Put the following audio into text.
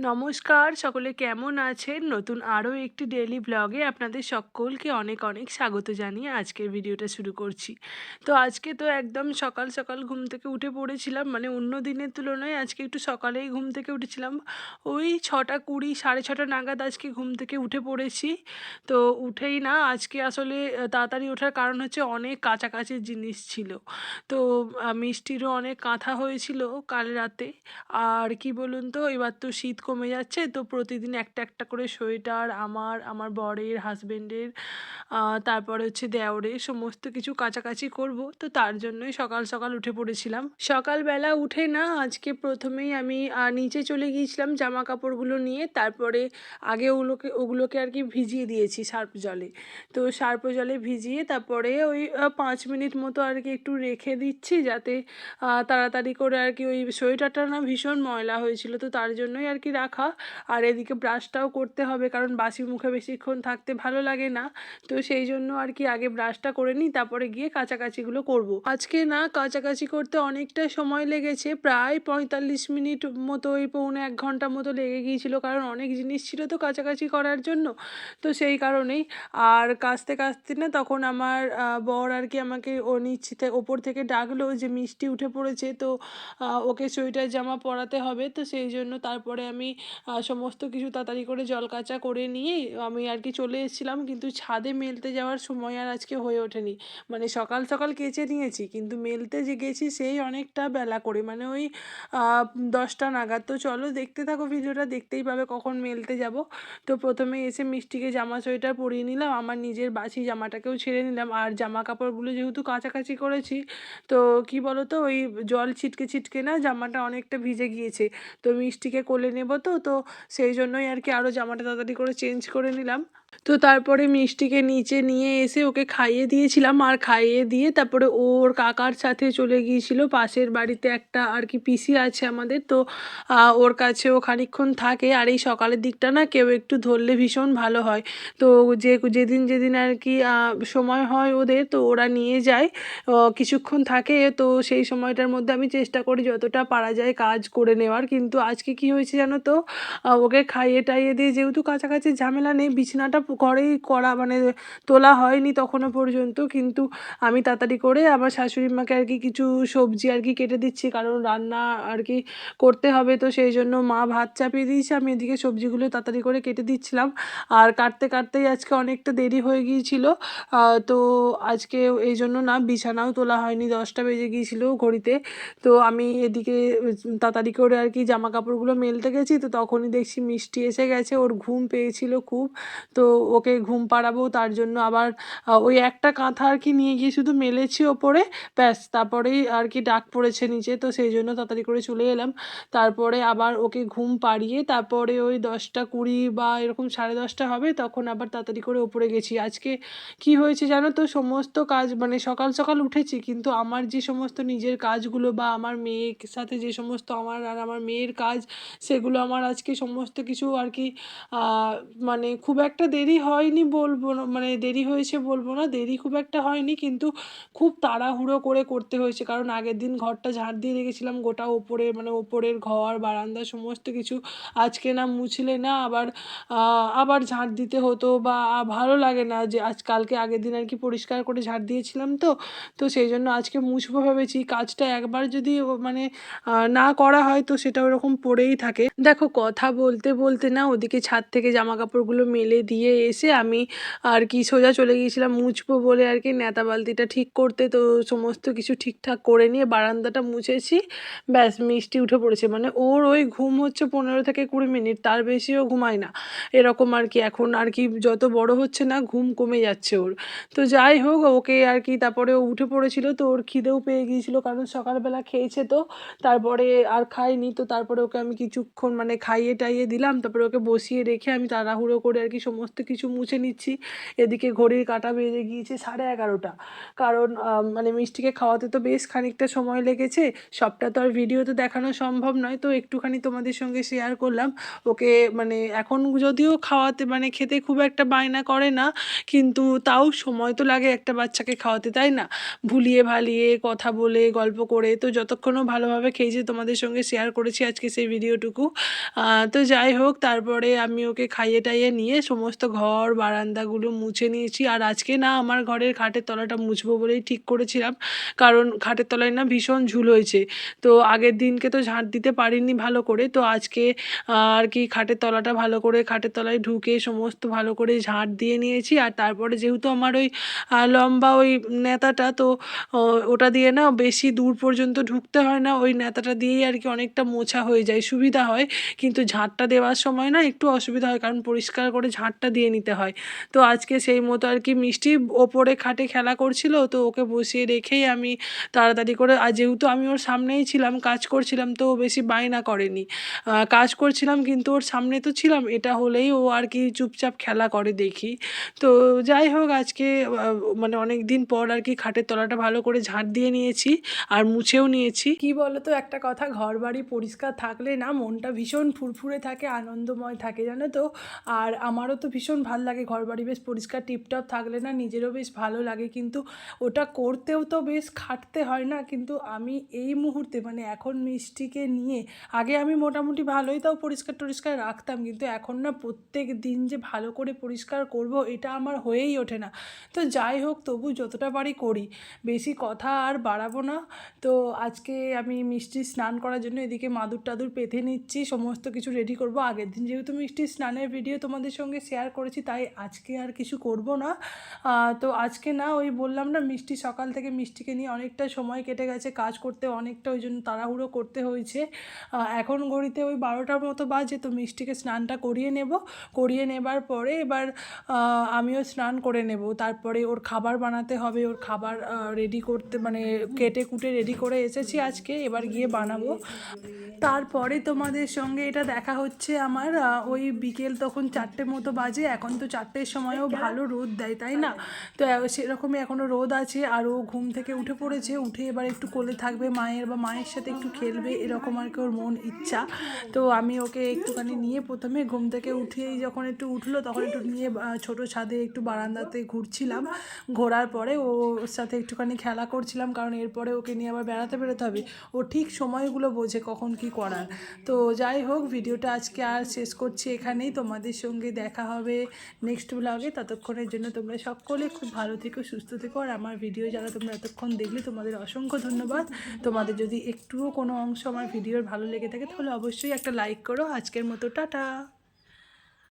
নমস্কার, সকলে কেমন আছেন? নতুন আরও একটি ডেইলি ব্লগে আপনাদের সকলকে অনেক অনেক স্বাগত জানিয়ে আজকের ভিডিওটা শুরু করছি। তো আজকে তো একদম সকাল সকাল ঘুম থেকে উঠে পড়েছিলাম, মানে অন্য দিনের তুলনায় আজকে একটু সকালেই ঘুম থেকে উঠেছিলাম। ওই 6:20 6:30 নাগাদ আজকে ঘুম থেকে উঠে পড়েছি। তো উঠেই না আজকে আসলে তাড়াতাড়ি ওঠার কারণ হচ্ছে অনেক কাচাকাচির জিনিস ছিল। তো মিষ্টিরও অনেক কাঁথা হয়েছিল কাল রাতে। আর কি বলুন তো, এবার তো শীত কমে যাচ্ছে, তো প্রতিদিন একটা একটা করে সোয়েটার আমার বরের, হাজবেন্ডের, তারপরে হচ্ছে দেওরের, সমস্ত কিছু কাচাকাচি করব। তো তার জন্যই সকাল সকাল উঠে পড়েছিলাম। সকালবেলা উঠে না আজকে প্রথমেই আমি নিচে চলে গিয়েছিলাম জামা কাপড়গুলো নিয়ে। তারপরে আগে ওগুলোকে আর কি ভিজিয়ে দিয়েছি সার্ফ জলে। তো সার্ফ জলে ভিজিয়ে তারপরে ওই 5 মিনিট মতো আর কি একটু রেখে দিচ্ছি, যাতে তাড়াতাড়ি করে আর কি ওই সোয়েটারটা না ভীষণ ময়লা হয়েছিল, তো তার জন্যই আর কি রাখা। আর এদিকে ব্রাশটাও করতে হবে, কারণ বাসি মুখে বেশিক্ষণ থাকতে ভালো লাগে না। তো সেই জন্য আর কি আগে ব্রাশটা করে নিই, তারপরে গিয়ে কাচাকাচিগুলো করব। আজকে না কাচাকাচি করতে অনেকটা সময় লেগেছে, প্রায় 45 মিনিট মতো, ওই পৌনে 1 ঘন্টা মতো লেগে গিয়েছিল, কারণ অনেক জিনিস ছিল তো কাচাকাচি করার জন্য। তো সেই কারণেই। আর কাচতে কাচতে না তখন আমার বর আর কি আমাকে ও নিচে ওপর থেকে ডাকলো যে মিষ্টি উঠে পড়েছে, তো ওকে সোয়েটার জামা পরাতে হবে। তো সেই জন্য তারপরে আমি সমস্ত কিছু তাড়াতাড়ি করে জল কাচা করে নিয়েই আমি আর কি চলে এসেছিলাম, কিন্তু ছাদে মেলতে যাওয়ার সময় আর আজকে হয়ে ওঠেনি। মানে সকাল সকাল কেচে নিয়েছি, কিন্তু মেলতে যে গেছি সেই অনেকটা বেলা করে, মানে ওই 10টা নাগাদ। তো চলো দেখতে থাকো ভিডিওটা, দেখতেই পাবে কখন মেলতে যাব। তো প্রথমে এসে মিষ্টিকে জামা সোয়েটার পরিয়ে নিলাম, আমার নিজের বাসি জামাটাকেও ছেড়ে নিলাম। আর জামা কাপড়গুলো যেহেতু কাচাকাচি করেছি, তো কি বলো তো, ওই জল ছিটকে ছিটকে না জামাটা অনেকটা ভিজে গিয়েছে। তো মিষ্টিকে কোলে নেবো, তো তো সেই জন্যই আর কি আরও জামাটা তাড়াতাড়ি করে চেঞ্জ করে নিলাম। তো তারপরে মিষ্টিকে নিচে নিয়ে এসে ওকে খাইয়ে দিয়েছিলাম, আর খাইয়ে দিয়ে তারপরে ওর কাকার সাথে চলে গিয়েছিল পাশের বাড়িতে, একটা আর কি পিসি আছে আমাদের। তো ওর কাছেও খানিকক্ষণ থাকে। আর এই সকালের দিকটা না কেউ একটু ধরলে ভীষণ ভালো হয়। তো যেদিন যেদিন আর কি সময় হয় ওদের, তো ওরা নিয়ে যায়, কিছুক্ষণ থাকে। তো সেই সময়টার মধ্যে আমি চেষ্টা করি যতটা পারা যায় কাজ করে নেওয়ার। কিন্তু আজকে কি হয়েছে জানো তো, ওকে খাইয়ে টাইয়ে দিয়ে যেহেতু কাছাকাছি ঝামেলা নেই, বিছানাটা ঘরেই করা, মানে তোলা হয়নি তখনও পর্যন্ত। কিন্তু আমি তাড়াতাড়ি করে আমার শাশুড়ি মাকে আর কি কিছু সবজি আর কি কেটে দিচ্ছি, কারণ রান্না আর কি করতে হবে। তো সেই জন্য মা ভাত চাপিয়ে দিয়েছে, আমি এদিকে সবজিগুলো তাড়াতাড়ি করে কেটে দিচ্ছিলাম। আর কাটতে কাটতেই আজকে অনেকটা দেরি হয়ে গিয়েছিল। তো আজকে এই জন্য না বিছানাও তোলা হয়নি, 10টা বেজে গিয়েছিল ঘড়িতে। তো আমি এদিকে তাড়াতাড়ি করে আর কি জামা কাপড়গুলো মেলতে গেছি, তো তখনই দেখছি মিষ্টি এসে গেছে, ওর ঘুম পেয়েছিল খুব। তো ওকে ঘুম পাড়াবো, তার জন্য আবার ওই একটা কাঁথা আর কি নিয়ে গিয়ে শুধু মেলেছি ওপরে, ব্যাস তারপরেই আর কি ডাক পড়েছে নিচে। তো সেই জন্য তাড়াতাড়ি করে চলে এলাম। তারপরে আবার ওকে ঘুম পাড়িয়ে তারপরে ওই 10টা 20 বা এরকম 10:30 হবে, তখন আবার তাড়াতাড়ি করে ওপরে গেছি। আজকে কি হয়েছে জানো তো, সমস্ত কাজ মানে সকাল সকাল উঠেছি, কিন্তু আমার যে সমস্ত নিজের কাজগুলো বা আমার মেয়ের সাথে যে সমস্ত আমার আর আমার মেয়ের কাজ, সেগুলো আমার আজকে সমস্ত কিছু আর কি মানে খুব একটা দেরি হয়নি বলবো না, মানে দেরি হয়েছে বলবো না, দেরি খুব একটা হয়নি, কিন্তু খুব তাড়াহুড়ো করে করতে হয়েছে। কারণ আগের দিন ঘরটা ঝাড় দিয়ে রেখেছিলাম, গোটা ওপরে, মানে ওপরের ঘর বারান্দা সমস্ত কিছু। আজকে না মুছলে না আবার আবার ঝাড় দিতে হতো, বা ভালো লাগে না যে কালকে আগের দিন আর কি পরিষ্কার করে ঝাড় দিয়েছিলাম। তো তো সেই জন্য আজকে মুছবো ভেবেছি। কাজটা একবার যদি মানে না করা হয়, তো সেটা ওরকম পড়েই থাকে। দেখো কথা বলতে বলতে না ওদিকে ছাদ থেকে জামা কাপড়গুলো মেলে দিয়ে এসে আমি আর কি সোজা চলে গিয়েছিলাম মুছবো বলে আর কি ন্যাতা বালতিটা ঠিক করতে। তো সমস্ত কিছু ঠিকঠাক করে নিয়ে বারান্দাটা মুছেছি, ব্যাস মিষ্টি উঠে পড়েছে। মানে ওর ওই ঘুম হচ্ছে 15 থেকে 20 মিনিট, তার বেশিও ঘুমায় না এরকম আর কি। এখন আর কি যত বড় হচ্ছে না ঘুম কমে যাচ্ছে ওর। তো যাই হোক, ওকে আর কি তারপরে ও উঠে পড়েছিল, তো ওর খিদেও পেয়ে গিয়েছিল, কারণ সকালবেলা খেয়েছে। তো তারপরে আর খাইনি, তো তারপরে ওকে আমি কিছুক্ষণ মানে খাইয়ে টাইয়ে দিলাম, তারপরে ওকে বসিয়ে রেখে আমি তাড়াহুড়ো করে আর কি সমস্ত কিছু মুছে নিচ্ছি। এদিকে ঘড়ির কাঁটা বেজে গিয়েছে 11:30, কারণ মানে মিষ্টিকে খাওয়াতে তো বেশ খানিকটা সময় লেগেছে। সবটা তো আর ভিডিওতে দেখানো সম্ভব নয়, তো একটুখানি তোমাদের সঙ্গে শেয়ার করলাম। ওকে মানে এখন যদিও খাওয়াতে মানে খেতে খুব একটা বায়না করে না, কিন্তু তাও সময় তো লাগে একটা বাচ্চাকে খাওয়াতে, তাই না? ভুলিয়ে ভালিয়ে কথা বলে গল্প করে তো যতক্ষণও ভালোভাবে খেয়েছে তোমাদের সঙ্গে শেয়ার করেছি আজকে সেই ভিডিওটুকু। তো যাই হোক, তারপরে আমি ওকে খাইয়ে টাইয়ে নিয়ে সমস্ত ঘর বারান্দাগুলো মুছে নিয়েছি। আর আজকে না আমার ঘরের খাটের তলাটা মুছবো বলেই ঠিক করেছিলাম, কারণ খাটের তলায় না ভীষণ ঝুল হয়েছে। তো আগের দিনকে তো ঝাঁট দিতে পারিনি ভালো করে, তো আজকে আর কি খাটের তলাটা ভালো করে খাটের তলায় ঢুকে সমস্ত ভালো করে ঝাঁট দিয়ে নিয়েছি। আর তারপরে যেহেতু আমার ওই লম্বা ওই ন্যাতাটা, তো ওটা দিয়ে না বেশি দূর পর্যন্ত ঢুকতে হয় না, ওই ন্যাতাটা দিয়েই আর কি অনেকটা মোছা হয়ে যায়, সুবিধা হয়। কিন্তু ঝাঁটটা দেওয়ার সময় না একটু অসুবিধা হয়, কারণ পরিষ্কার করে ঝাঁটটা দিয়ে নিতে হয়। তো আজকে সেই মতো আর কি মিষ্টি ওপরে খাটে খেলা করছিল, তো ওকে বসিয়ে রেখেই আমি তাড়াতাড়ি করে, আর যেহেতু আমি ওর সামনেই ছিলাম কাজ করছিলাম, তো ও বেশি বায়না করেনি। কাজ করছিলাম কিন্তু ওর সামনে তো ছিলাম, এটা হলেই ও আর কি চুপচাপ খেলা করে দেখি। তো যাই হোক, আজকে মানে অনেক দিন পর আর কি খাটের তলাটা ভালো করে ঝাঁট দিয়ে নিয়েছি আর মুছেও নিয়েছি। কি বলো তো, একটা কথা, ঘর বাড়ি পরিষ্কার থাকলে না মনটা ভীষণ ফুরফুরে থাকে, আনন্দময় থাকে, জানো তো। আর আমারও তো ভীষণ ভালো লাগে ঘর বাড়ি বেশ পরিষ্কার টিপটপ থাকলে না, নিজেরও বেশ ভালো লাগে। কিন্তু ওটা করতেও তো বেশ খাটতে হয় না। কিন্তু আমি এই মুহূর্তে মানে এখন মিষ্টিকে নিয়ে, আগে আমি মোটামুটি ভালোই তাও পরিষ্কার টরিষ্কার রাখতাম, কিন্তু এখন না প্রত্যেক দিন যে ভালো করে পরিষ্কার করব এটা আমার হয়েই ওঠে না। তো যাই হোক, তবু যতটা পারি করি, বেশি কথা আর বাড়াবো না। তো আজকে আমি মিষ্টি স্নান করার জন্য এদিকে মাদুর টাদুর পেতে নিচ্ছি, সমস্ত কিছু রেডি করব। আগের দিন যেহেতু মিষ্টি স্নানের ভিডিও তোমাদের সঙ্গে শেয়ার করেছি, তাই আজকে আর কিছু করব না। তো আজকে না, ওই বললাম না, মিষ্টি সকাল থেকে মিষ্টিকে নিয়ে অনেকটা সময় কেটে গেছে, কাজ করতে অনেকটা, ওই জন্য তাড়াহুড়ো করতে হয়েছে। এখন ঘড়িতে ওই 12টার মতো বাজে, তো মিষ্টিকে স্নানটা করিয়ে নেব। করিয়ে নেবার পরে এবার আমিও স্নান করে নেব। তারপরে ওর খাবার বানাতে হবে, ওর খাবার রেডি করতে মানে কেটে কুটে রেডি করে এসেছি আজকে, এবার গিয়ে বানাবো। তারপরে তোমাদের সঙ্গে এটা দেখা হচ্ছে আমার ওই বিকেল তখন 4টে মতো বাজে। এখন তো 4টের সময়ও ভালো রোদ দেয়, তাই না? তো সেরকমই এখনও রোদ আছে। আর ও ঘুম থেকে উঠে পড়েছে, উঠে এবার একটু কোলে থাকবে মায়ের, বা মায়ের সাথে একটু খেলবে, এরকম আর কি ওর মন ইচ্ছা। তো আমি ওকে একটুখানি নিয়ে প্রথমে ঘুম থেকে উঠেই যখন একটু উঠলো, তখন একটু নিয়ে ছোটো ছাদে একটু বারান্দাতে ঘুরছিলাম। ঘোরার পরে ওর সাথে একটুখানি খেলা করছিলাম, কারণ এরপরে ওকে নিয়ে আবার বেড়াতে বেরোতে হবে। ও ঠিক সময়গুলো বোঝে কখন কি করার। তো যাই হোক, ভিডিওটা আজকে আর শেষ করছি এখানেই। তোমাদের সঙ্গে দেখা হবে নেক্সট ব্লগে। ততক্ষণের জন্য তোমরা সকলে খুব ভালো থেকো, সুস্থ থেকো। আর আমার ভিডিও যারা তোমরা এতক্ষণ দেখলে, তোমাদের অসংখ্য ধন্যবাদ। তোমাদের যদি একটুও কোনো অংশ আমার ভিডিওর ভালো লেগে থাকে, তাহলে অবশ্যই একটা লাইক করো। আজকের মতো টাটা।